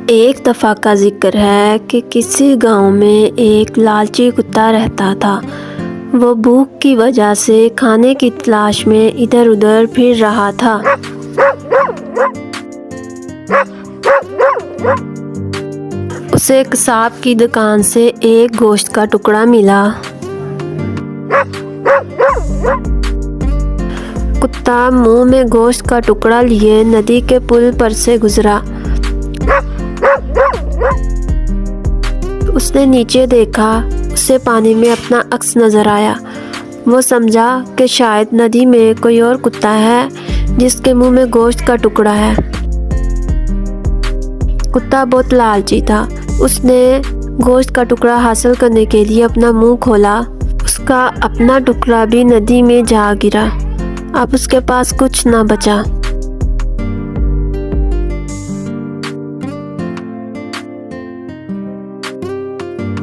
ایک دفعہ کا ذکر ہے کہ کسی گاؤں میں ایک لالچی کتا رہتا تھا۔ وہ بھوک کی وجہ سے کھانے کی تلاش میں ادھر ادھر پھر رہا تھا۔ اسے قصاب کی دکان سے ایک گوشت کا ٹکڑا ملا۔ کتا منہ میں گوشت کا ٹکڑا لیے ندی کے پل پر سے گزرا۔ اس نے نیچے دیکھا، اسے پانی میں اپنا عکس نظر آیا۔ وہ سمجھا کہ شاید ندی میں کوئی اور کتا ہے جس کے منہ میں گوشت کا ٹکڑا ہے۔ کتا بہت لالچی تھا۔ اس نے گوشت کا ٹکڑا حاصل کرنے کے لیے اپنا منہ کھولا۔ اس کا اپنا ٹکڑا بھی ندی میں جا گرا۔ اب اس کے پاس کچھ نہ بچا۔